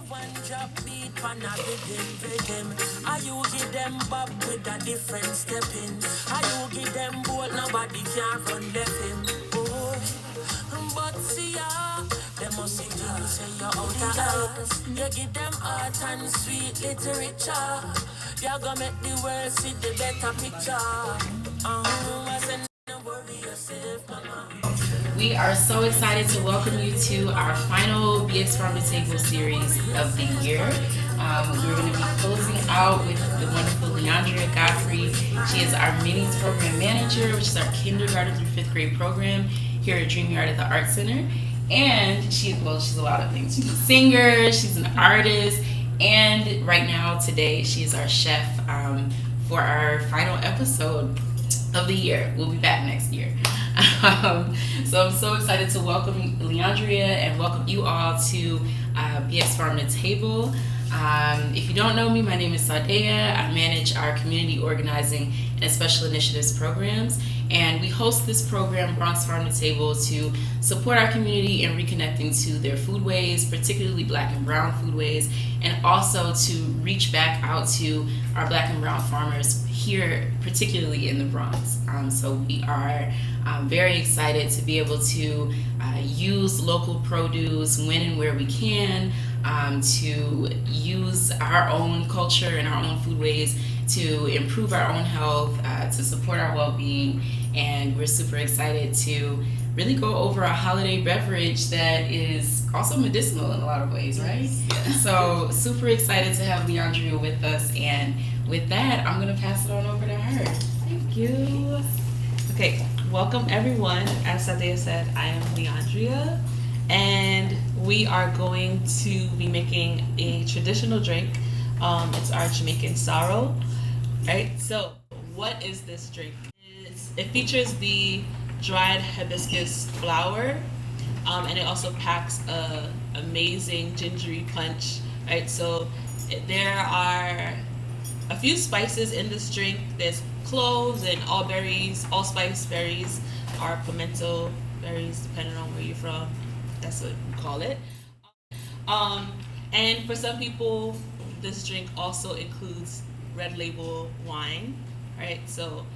one drop beat pan a rhythm. I you give them bob with a different stepping. I you give them bolt, nobody can run left him. Oh, but see ya, they must see you say you're out of class. You give them art and sweet literature. You're gonna make the world see the better picture. I said, don't worry yourself, mama. We are so excited to welcome you to our final BX Farm to Table series of the year. We're going to be closing out with the wonderful Leandria Godfrey. She is our minis program manager, which is our kindergarten through fifth grade program here at Dream Yard at the Art Center. And she's a lot of things. She's a singer, she's an artist, and right now, today, she is our chef for our final episode of the year. We'll be back next year. So I'm so excited to welcome Leandria and welcome you all to BX Farm to Table. If you don't know me, my name is Sadea. I manage our community organizing and special initiatives programs, and we host this program, Bronx Farm to Table, to support our community in reconnecting to their foodways, particularly Black and Brown foodways, and also to reach back out to our Black and Brown farmers here, particularly in the Bronx. So we are very excited to be able to use local produce when and where we can, to use our own culture and our own foodways to improve our own health, to support our well-being, and we're super excited to really go over a holiday beverage that is also medicinal in a lot of ways, right? Yes. So super excited to have Leandria with us, and with that, I'm gonna pass it on over to her. Thank you. Okay, welcome everyone. As Sadea said, I am Leandria, and we are going to be making a traditional drink. It's our Jamaican Sorrow, right? So, what is this drink? It features the dried hibiscus flower, and it also packs a amazing gingery punch, right? So, there are a few spices in this drink. There's cloves and all berries, allspice berries, or pimento berries, depending on where you're from. That's what we call it. And for some people, this drink also includes red label wine, right? So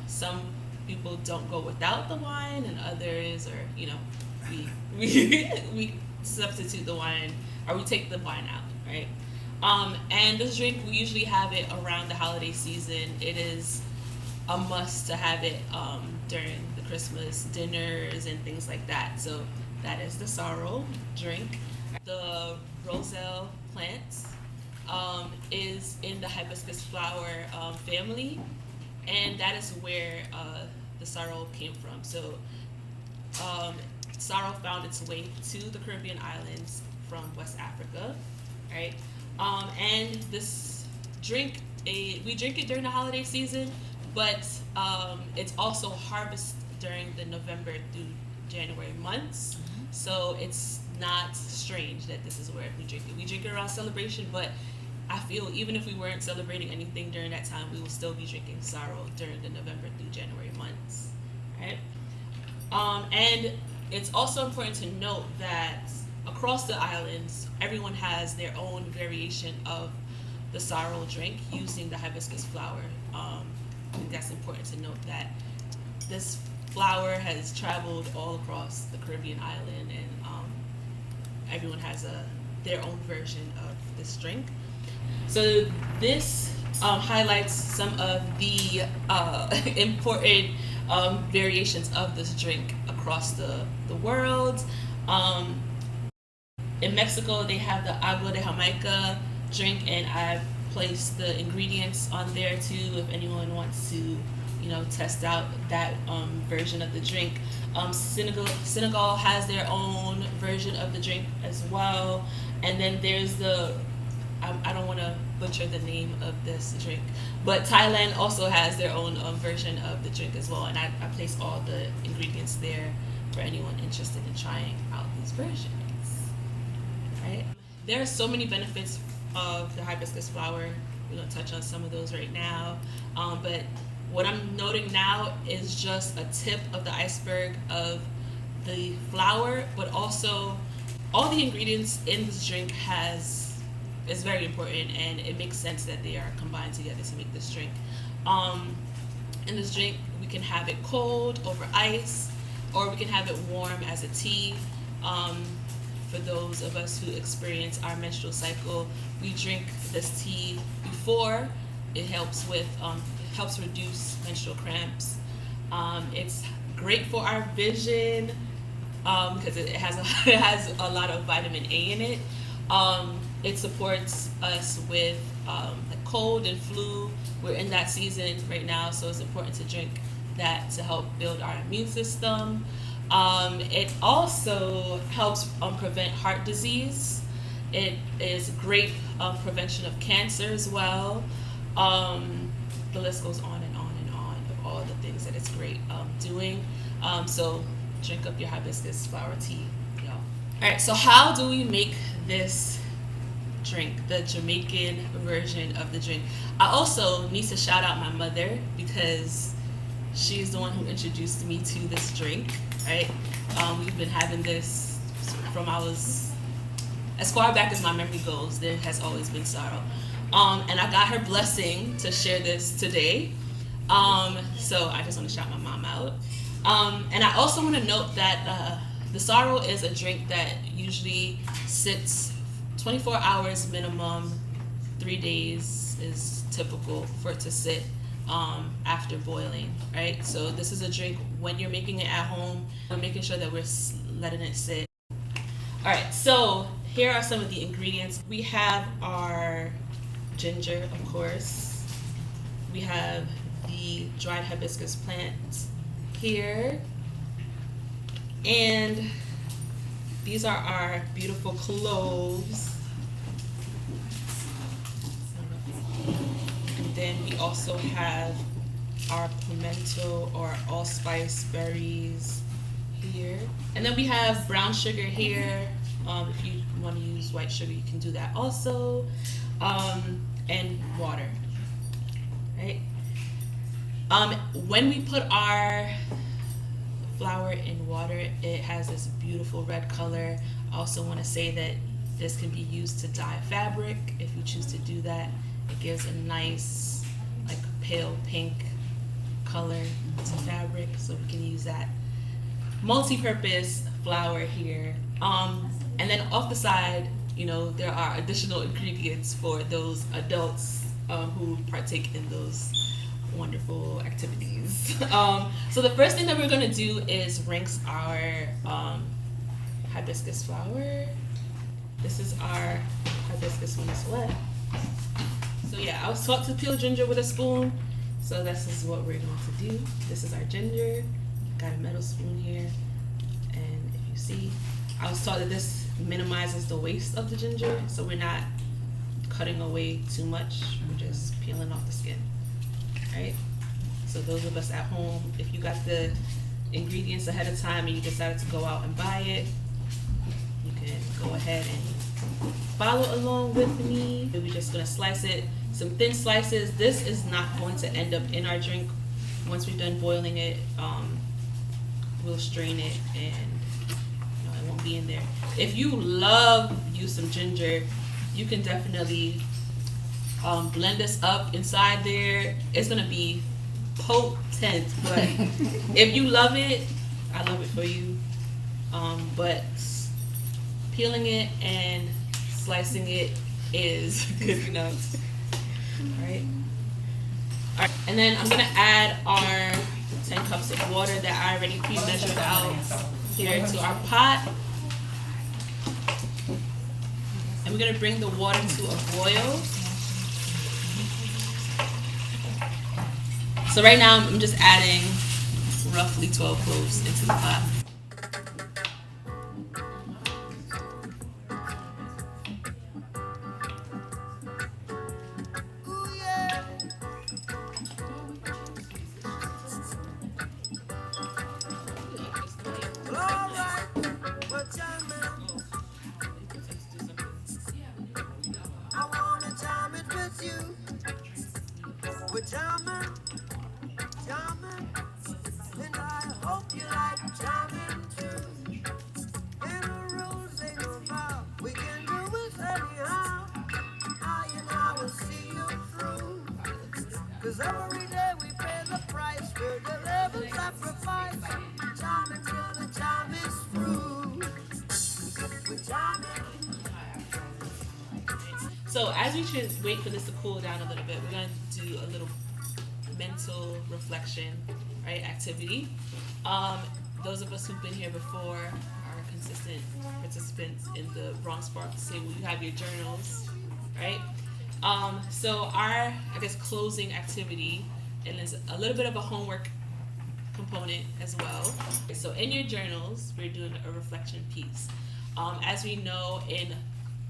some people don't go without the wine, and others are, we substitute the wine, or we take the wine out, right? And this drink, we usually have it around the holiday season. It is a must to have it during the Christmas dinners and things like that. So that is the sorrow drink. The roselle plant is in the hibiscus flower family, and that is where the sorrow came from. So sorrow found its way to the Caribbean islands from West Africa, right? And this drink, we drink it during the holiday season, but it's also harvested during the November through January months. So it's not strange that this is where we drink it. We drink it around celebration, but I feel even if we weren't celebrating anything during that time, we will still be drinking sorrow during the November through January months, right? And it's also important to note that across the islands, everyone has their own variation of the sorrel drink using the hibiscus flower. I think that's important to note that this flower has traveled all across the Caribbean island, and everyone has their own version of this drink. So this highlights some of the important variations of this drink across the world. In Mexico, they have the agua de Jamaica drink, and I've placed the ingredients on there too if anyone wants to, test out that version of the drink. Senegal has their own version of the drink as well, and then there's I don't want to butcher the name of this drink, but Thailand also has their own version of the drink as well, and I place all the ingredients there for anyone interested in trying out these versions. Right? There are so many benefits of the hibiscus flower. We're going to touch on some of those right now. But what I'm noting now is just a tip of the iceberg of the flower, but also all the ingredients in this drink is very important, and it makes sense that they are combined together to make this drink. In this drink, we can have it cold over ice, or we can have it warm as a tea. For those of us who experience our menstrual cycle, we drink this tea before. It helps reduce menstrual cramps. It's great for our vision because it has a lot of vitamin A in it. It supports us with like cold and flu. We're in that season right now, so it's important to drink that to help build our immune system. It also helps prevent heart disease. It is great prevention of cancer as well. The list goes on and on and on of all the things that it's great doing. So drink up your hibiscus flower tea, y'all. All right, so how do we make this drink, the Jamaican version of the drink? I also need to shout out my mother because she's the one who introduced me to this drink, right? We've been having this from as far back as my memory goes. There has always been sorrow. And I got her blessing to share this today. So I just want to shout my mom out. And I also want to note that the sorrow is a drink that usually sits 24 hours minimum. 3 days is typical for it to sit after boiling, right? So this is a drink when you're making it at home. We're making sure that we're letting it sit. All right, so here are some of the ingredients. We have our ginger, of course. We have the dried hibiscus plant here. And these are our beautiful cloves. And then we also have our pimento or allspice berries here. And then we have brown sugar here. If you want to use white sugar, you can do that also. And water, right? When we put our flour in water, it has this beautiful red color. I also want to say that this can be used to dye fabric. If you choose to do that, it gives a nice, like, pale pink color to fabric, so we can use that. Multi-purpose flour here. And then off the side, you know, there are additional ingredients for those adults who partake in those wonderful activities. So the first thing that we're going to do is rinse our hibiscus flower. This is our hibiscus when it's wet. So yeah, I was taught to peel ginger with a spoon, so this is what we're going to do. This is our ginger. Got a metal spoon here, and if you see, I was taught that this minimizes the waste of the ginger, so we're not cutting away too much. We're just peeling off the skin, right? So those of us at home, if you got the ingredients ahead of time and you decided to go out and buy it, you can go ahead and follow along with me. We're just gonna slice it, some thin slices. This is not going to end up in our drink. Once we're done boiling it, we'll strain it and it won't be in there. If you love you some ginger, you can definitely blend this up inside there. It's gonna be potent, but if you love it, I love it for you. But peeling it and slicing it is good enough. All right. And then I'm gonna add our 10 cups of water that I already pre-measured out here to our pot. And we're gonna bring the water to a boil. So right now I'm just adding roughly 12 cloves into the pot. We're jamming, jamming, and I hope you like jamming. So as we wait for this to cool down a little bit, we're going to do a little mental reflection, right, activity. Those of us who've been here before are consistent participants in the Bronx Spark say, well, you have your journals, right? So our, I guess, closing activity, and there's a little bit of a homework component as well. So in your journals, we're doing a reflection piece. As we know, in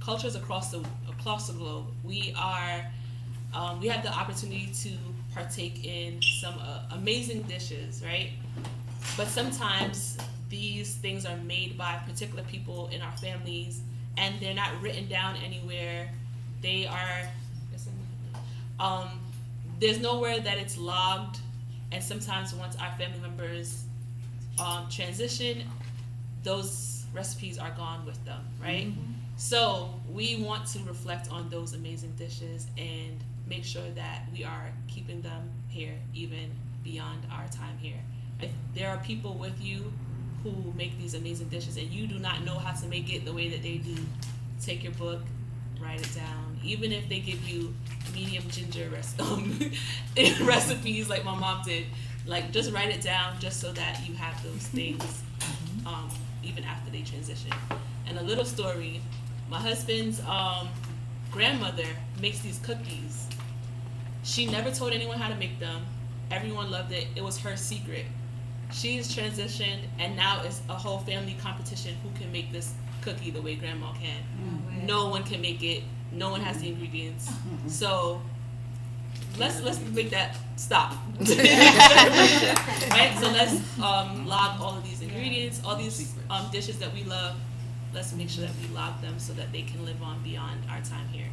cultures across the globe, we have the opportunity to partake in some amazing dishes, right? But sometimes these things are made by particular people in our families, and they're not written down anywhere. They are, there's nowhere that it's logged, and sometimes once our family members transition, those recipes are gone with them, right? Mm-hmm. So we want to reflect on those amazing dishes and make sure that we are keeping them here even beyond our time here. If there are people with you who make these amazing dishes and you do not know how to make it the way that they do, take your book, write it down. Even if they give you medium ginger recipes like my mom did, like just write it down just so that you have those things even after they transition. And a little story, my husband's grandmother makes these cookies. She never told anyone how to make them. Everyone loved it. It was her secret. She's transitioned, and now it's a whole family competition who can make this cookie the way grandma can. Mm-hmm. No one can make it. No one has the ingredients. Mm-hmm. So let's make that stop. Right? So let's log all of these ingredients, all these dishes that we love. Let's make sure that we log them so that they can live on beyond our time here.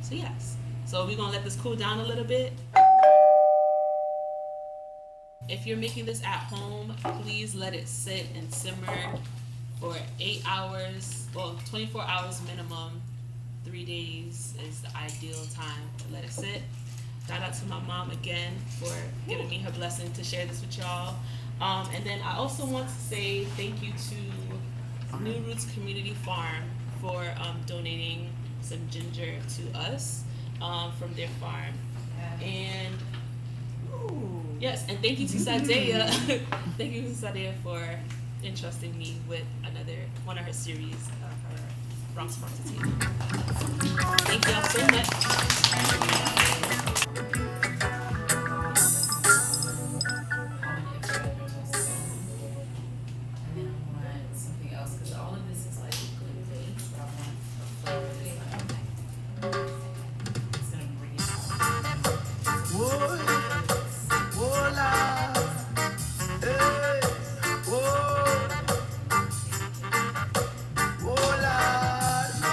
So yes. So we're gonna let this cool down a little bit. If you're making this at home, please let it sit and simmer for 8 hours, well, 24 hours minimum. 3 days is the ideal time to let it sit. Shout out to my mom again for giving me her blessing to share this with y'all. And then I also want to say thank you to New Roots Community Farm for donating some ginger to us from their farm. And yes, and thank you to Sadea. Thank you to Sadea for entrusting me with one of her series of her Bronx Spark team. Thank y'all so much.